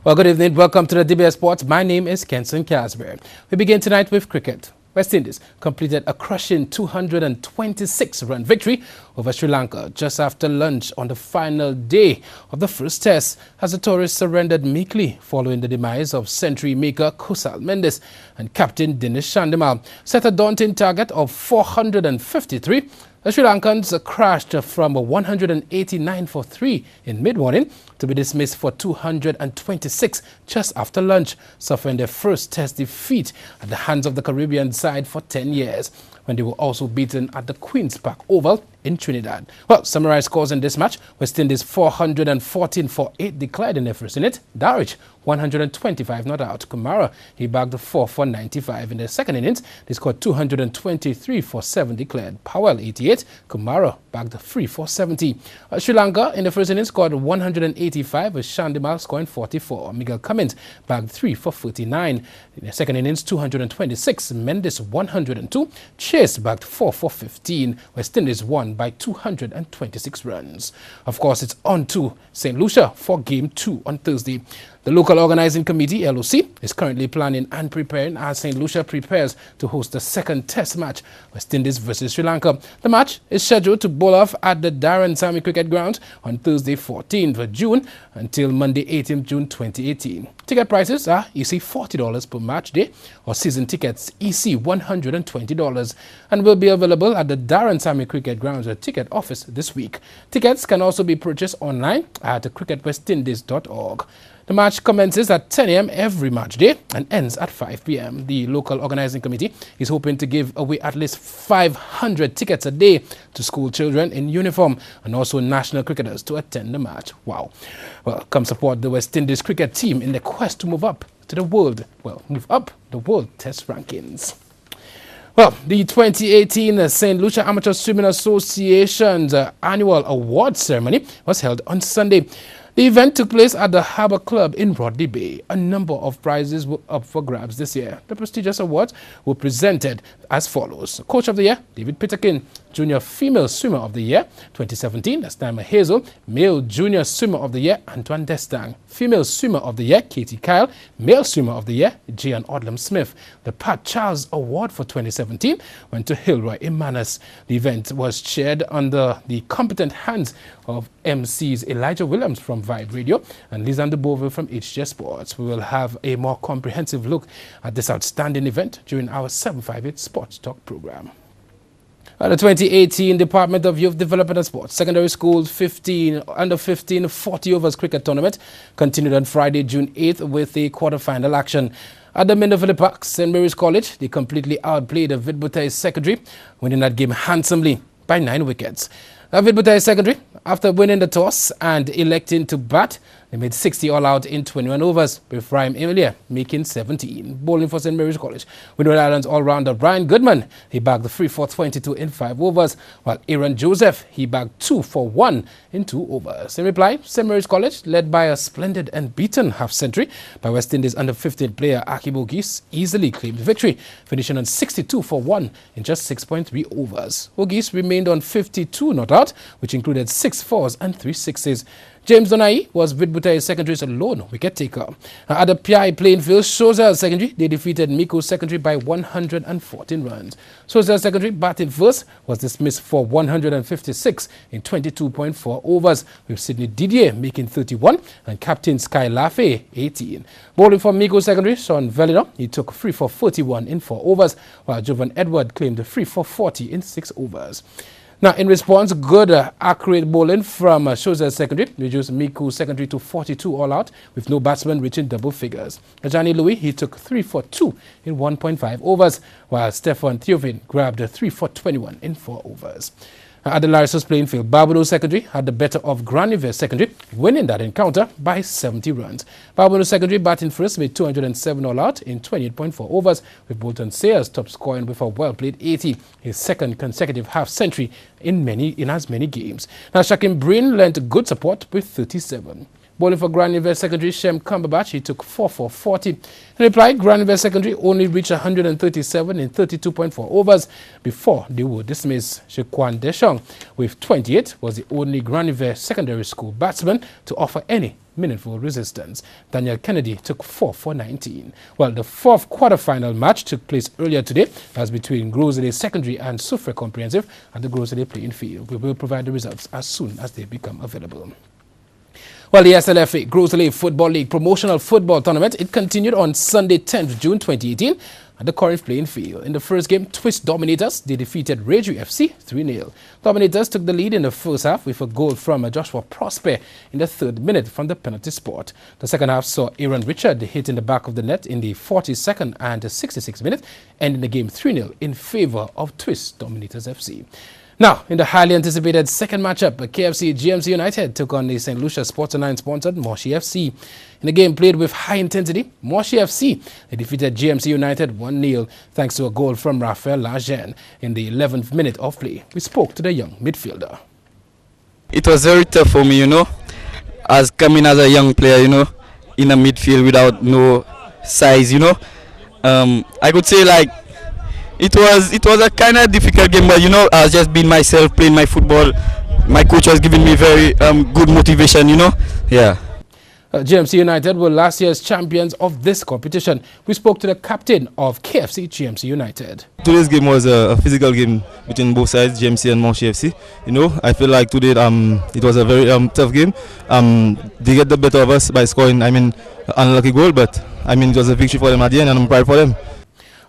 Well, good evening. Welcome to the DBS Sports. My name is Kenson Casper. We begin tonight with cricket. West Indies completed a crushing 226-run victory over Sri Lanka just after lunch on the final day of the first test as the tourists surrendered meekly following the demise of century maker Kusal Mendis and captain Dinesh Chandimal. Set a daunting target of 453. The Sri Lankans crashed from 189 for 3 in mid-morning to be dismissed for 226 just after lunch, suffering their first test defeat at the hands of the Caribbean side for 10 years, when they were also beaten at the Queen's Park Oval in Trinidad. Well, summarized scores in this match: West Indies 414 for 8 declared in their first innings. Darwich 125 not out. Kumara, he bagged 4 for 95 in the second innings. They scored 223 for 7 declared. Powell 88. Kumara bagged 3 for 70. Sri Lanka in the first innings scored 185 with Chandimal scoring 44. Miguel Cummins bagged 3 for 49. In the second innings 226. Mendes 102. Chase bagged 4 for 15. West Indies won by 226 runs. Of course, it's on to St. Lucia for Game 2 on Thursday. The local organizing committee, LOC, is currently planning and preparing as St. Lucia prepares to host the second test match, West Indies versus Sri Lanka. The match is scheduled to bowl off at the Darren Sammy Cricket Ground on Thursday 14th of June until Monday 18th June 2018. Ticket prices are EC $40 per match day or season tickets EC $120 and will be available at the Darren Sammy Cricket Grounds ticket office this week. Tickets can also be purchased online at cricketwestindies.org. The match commences at 10 a.m. every match day and ends at 5 p.m. The local organizing committee is hoping to give away at least 500 tickets a day to school children in uniform and also national cricketers to attend the match. Wow. Well, come support the West Indies cricket team in the quest to move up the world test rankings. Well, the 2018 St. Lucia Amateur Swimming Association's annual award ceremony was held on Sunday. The event took place at the Harbour Club in Rodney Bay. A number of prizes were up for grabs this year. The prestigious awards were presented as follows. Coach of the Year, David Pitterkin. Junior Female Swimmer of the Year, 2017, that's Naima Hazel. Male Junior Swimmer of the Year, Antoine Destang. Female Swimmer of the Year, Katie Kyle. Male Swimmer of the Year, Gian Odlum Smith. The Pat Charles Award for 2017 went to Hilroy Imanas. The event was chaired under the competent hands of MCs Elijah Williams from Vibe Radio and Lisanne Beauville from HGS Sports. We will have a more comprehensive look at this outstanding event during our 758 Sports Talk program. The 2018 Department of Youth Development and Sports Secondary School Under 15 40 overs cricket tournament continued on Friday, June 8th with a quarter-final action. At the Mindoville Park, St. Mary's College, they completely outplayed the Vidbutai Secondary, winning that game handsomely by 9 wickets. Vidbutai Secondary, after winning the toss and electing to bat, they made 60 all out in 21 overs, with Ryan Emilia making 17. Bowling for St. Mary's College, Windward Islands all-rounder Brian Goodman, he bagged the 3 for 22 in 5 overs, while Aaron Joseph, he bagged 2 for 1 in 2 overs. In reply, St. Mary's College, led by a splendid and beaten half-century by West Indies under-15 player Akibo Geese, easily claimed victory, finishing on 62 for 1 in just 6.3 overs. Geese remained on 52 not out, which included 6 fours and 3 sixes. James Donai was Vidbutai Secondary's lone wicket taker. At the PI Plainfield, Sozel Secondary, they defeated Miko Secondary by 114 runs. Sozel Secondary, batting first, was dismissed for 156 in 22.4 overs, with Sydney Didier making 31 and captain Sky Lafay 18. Bowling for Miko Secondary, Sean Velino, he took 3 for 41 in 4 overs, while Jovan Edward claimed 3 for 40 in 6 overs. Now, in response, good accurate bowling from Sozel Secondary reduced Miku Secondary to 42 all out, with no batsman reaching double figures. Ajani Louis, he took 3 for 2 in 1.5 overs, while Stefan Theophane grabbed 3 for 21 in 4 overs. At the Larissos Plainfield, Barbados Secondary had the better of Graniver Secondary, winning that encounter by 70 runs. Barbados Secondary batting first made 207 all out in 28.4 overs, with Bolton Sayers top scoring with a well-played 80, his second consecutive half-century in as many games. Now, Shakim Breen lent good support with 37. Bowling for Grand University Secondary, Shem Cumberbatch, he took 4 for 40. In reply, Grand University Secondary only reached 137 in 32.4 overs before they would dismiss Shequan Deshong, with 28 was the only Grand University Secondary School batsman to offer any meaningful resistance. Daniel Kennedy took 4 for 19. Well, the fourth quarter-final match took place earlier today as between Grosley Secondary and Soufrière Comprehensive at the Grosley playing field. We will provide the results as soon as they become available. Well, the SLFA Grosley Football League promotional football tournament, it continued on Sunday, 10th June 2018 at the Corinth playing field. In the first game, Twist Dominators, they defeated Rageway FC 3-0. Dominators took the lead in the first half with a goal from Joshua Prosper in the 3rd minute from the penalty spot. The second half saw Aaron Richard hit in the back of the net in the 42nd and 66th minute, ending the game 3-0 in favor of Twist Dominators FC. Now, in the highly anticipated second matchup, KFC GMC United took on the St. Lucia Sports 9 sponsored Moshi FC. In a game played with high intensity, Moshi FC they defeated GMC United 1-0 thanks to a goal from Raphael Lagen in the 11th minute of play. We spoke to the young midfielder. It was very tough for me, as coming as a young player, in a midfield without no size, I could say like it was a kind of difficult game, but I was just being myself, playing my football. My coach was giving me very good motivation, yeah. GMC United were last year's champions of this competition. We spoke to the captain of KFC GMC United. Today's game was a physical game between both sides, GMC and Moshi FC. I feel like today it was a very tough game. They get the better of us by scoring, an unlucky goal, but it was a victory for them at the end, and I'm proud for them.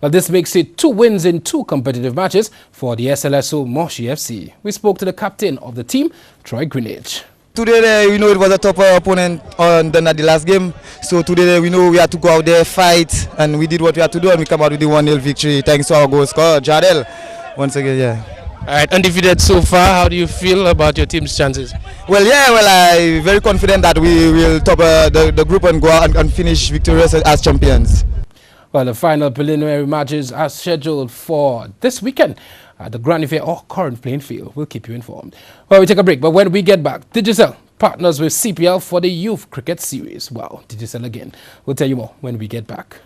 Well, this makes it 2 wins in 2 competitive matches for the SLSO Moshi FC. We spoke to the captain of the team, Troy Greenidge. Today, it was a tougher opponent than at the last game. So today, we had to go out there, fight, and we did what we had to do, and we come out with the 1-0 victory thanks to our goal scorer, Jardel. Once again, yeah. All right, undefeated so far. How do you feel about your team's chances? I'm very confident that we will top the group and go out and finish victorious as champions. Well, the final preliminary matches are scheduled for this weekend at the Grand Affair or Corinth playing field. We'll keep you informed. Well, we take a break, but when we get back, Digicel partners with CPL for the Youth Cricket Series. Wow, Digicel again. We'll tell you more when we get back.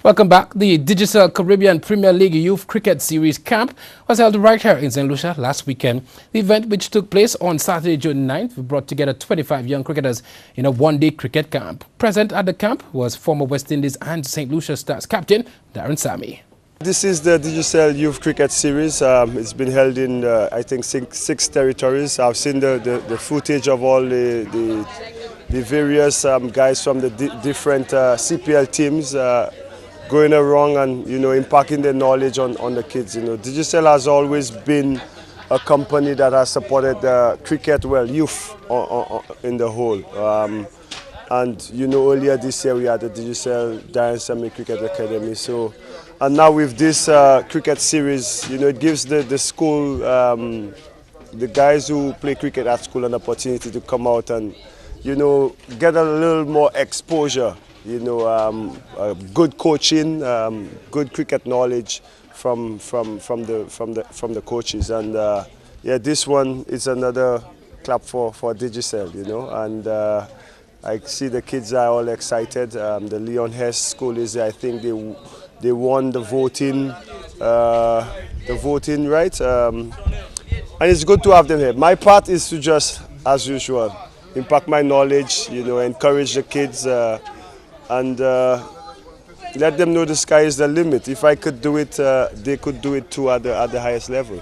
Welcome back. The Digicel Caribbean Premier League Youth Cricket Series camp was held right here in St. Lucia last weekend. The event, which took place on Saturday, June 9th, brought together 25 young cricketers in a one-day cricket camp. Present at the camp was former West Indies and St. Lucia Stars captain Darren Sammy. This is the Digicel Youth Cricket Series. It's been held in, I think, six territories. I've seen the footage of all the various guys from the different CPL teams going around and impacting their knowledge on the kids. Digicel has always been a company that has supported cricket, youth in the whole. And earlier this year we had the Digicel Darren Sammy Cricket Academy. And now with this cricket series, it gives the school, the guys who play cricket at school, an opportunity to come out and get a little more exposure. Good coaching, good cricket knowledge from the coaches, and this one is another clap for Digicel, and I see the kids are all excited. The Leon Hess school is, I think they won the voting right, and it's good to have them here. My part is to just, as usual, impact my knowledge, encourage the kids. And let them know the sky is the limit. If I could do it, they could do it too at the highest level.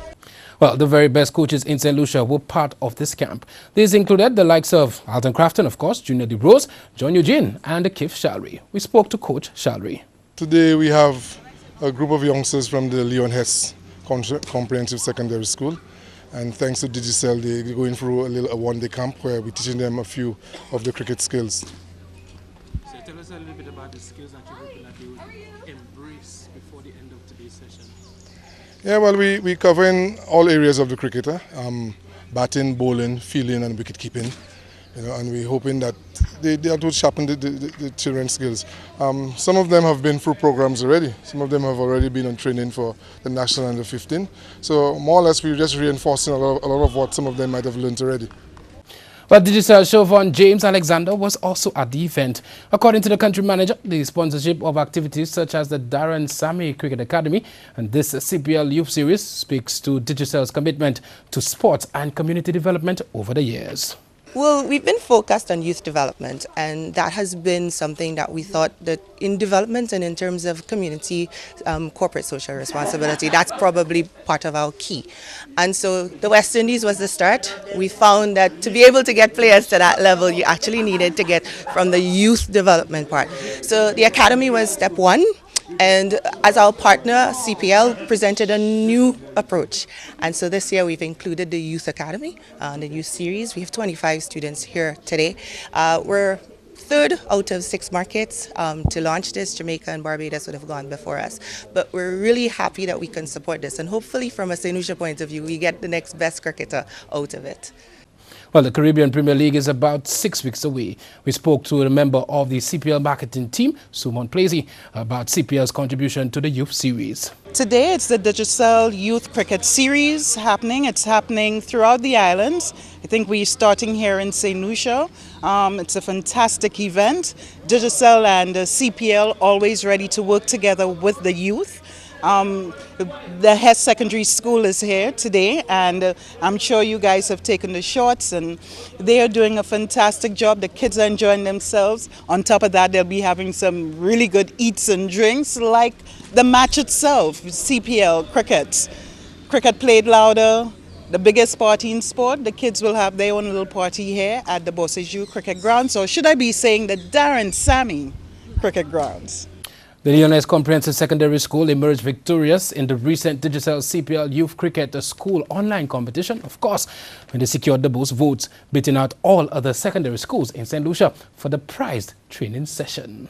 Well, the very best coaches in St. Lucia were part of this camp. These included the likes of Alton Crafton, of course, Junior DeRose, John Eugene, and Kif Shalry. We spoke to Coach Shalry. Today we have a group of youngsters from the Leon Hess Comprehensive Secondary School. And thanks to Digicel, they're going through a one-day camp where we're teaching them a few of the cricket skills. Tell us a little bit about the skills that you're hoping that they would embrace before the end of today's session. Yeah, well, we covering all areas of the cricketer, batting, bowling, fielding, and wicket keeping. And we're hoping that they will sharpen the children's skills. Some of them have been through programs already. Some of them have already been on training for the national under 15. So more or less, we're just reinforcing a lot of what some of them might have learned already. Well, Digicel Chauvin James Alexander was also at the event. According to the country manager, the sponsorship of activities such as the Darren Sammy Cricket Academy and this CPL Youth Series speaks to Digicel's commitment to sports and community development over the years. Well, we've been focused on youth development, and that has been something that we thought that in development and in terms of community corporate social responsibility, that's probably part of our key. And so the West Indies was the start. We found that to be able to get players to that level, you actually needed to get from the youth development part. So the academy was step one. And as our partner, CPL presented a new approach. And so this year we've included the Youth Academy, the youth series. We have 25 students here today. We're third out of 6 markets to launch this. Jamaica and Barbados would have gone before us. But we're really happy that we can support this. And hopefully from a St. Lucia point of view, we get the next best cricketer out of it. Well, the Caribbean Premier League is about 6 weeks away. We spoke to a member of the CPL marketing team, Sumon Plazy, about CPL's contribution to the Youth Series. Today it's the Digicel Youth Cricket Series happening. It's happening throughout the islands. I think we're starting here in St. Lucia. It's a fantastic event. Digicel and CPL always ready to work together with the youth. The Hess Secondary School is here today, and I'm sure you guys have taken the shots, and they are doing a fantastic job. The kids are enjoying themselves. On top of that, they'll be having some really good eats and drinks, like the match itself, CPL cricket. Cricket played louder, the biggest party in sport. The kids will have their own little party here at the Bossejou Cricket Grounds, or should I be saying the Darren Sammy Cricket Grounds. The Lyonnaise Comprehensive Secondary School emerged victorious in the recent Digicel CPL Youth Cricket School online competition, of course, when they secured the most votes, beating out all other secondary schools in St. Lucia for the prized training session.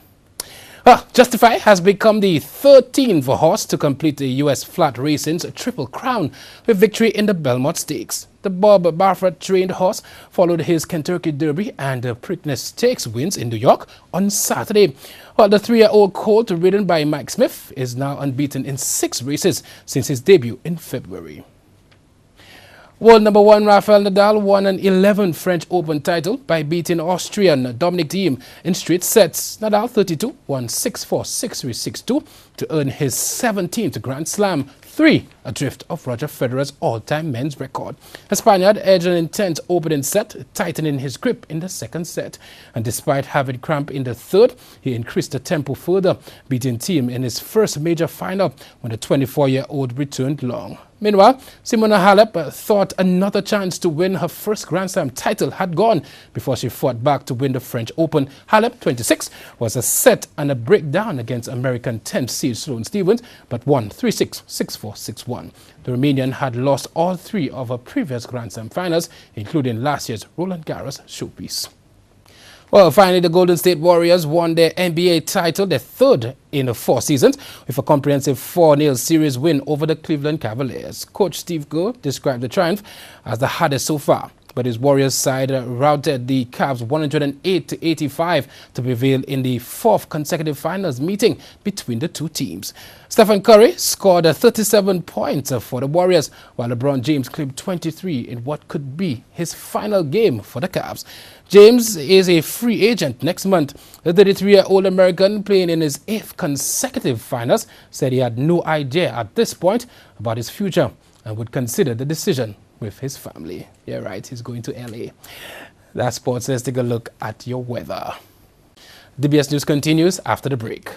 Justify has become the 13th horse to complete the U.S. Flat Racing's Triple Crown with victory in the Belmont Stakes. The Bob Barford trained horse followed his Kentucky Derby and the Preakness Stakes wins in New York on Saturday. While the 3-year-old colt ridden by Mike Smith is now unbeaten in 6 races since his debut in February. World number 1 Rafael Nadal won an 11th French Open title by beating Austrian Dominic Thiem in straight sets. Nadal 32 won 6-4, 6-3, 6-2 to earn his 17th Grand Slam, 3 adrift of Roger Federer's all-time men's record. The Spaniard edged an intense opening set, tightening his grip in the second set. And despite having cramp in the third, he increased the tempo further, beating Thiem in his first major final when the 24-year-old returned long. Meanwhile, Simona Halep thought another chance to win her first Grand Slam title had gone before she fought back to win the French Open. Halep, 26, was a set and a breakdown against American 10th seed Sloane Stephens, but won 3-6, 6-4, 6-1. The Romanian had lost all 3 of her previous Grand Slam finals, including last year's Roland Garros showpiece. Well, finally, the Golden State Warriors won their NBA title, their 3rd in 4 seasons, with a comprehensive 4-0 series win over the Cleveland Cavaliers. Coach Steve Kerr described the triumph as the hardest so far, but his Warriors side routed the Cavs 108-85 to prevail in the 4th consecutive finals meeting between the 2 teams. Stephen Curry scored 37 points for the Warriors, while LeBron James claimed 23 in what could be his final game for the Cavs. James is a free agent next month. The 33-year-old American, playing in his 8th consecutive finals, said he had no idea at this point about his future and would consider the decision with his family. Yeah, right, he's going to LA. That's sports. Let's take a look at your weather. DBS News continues after the break.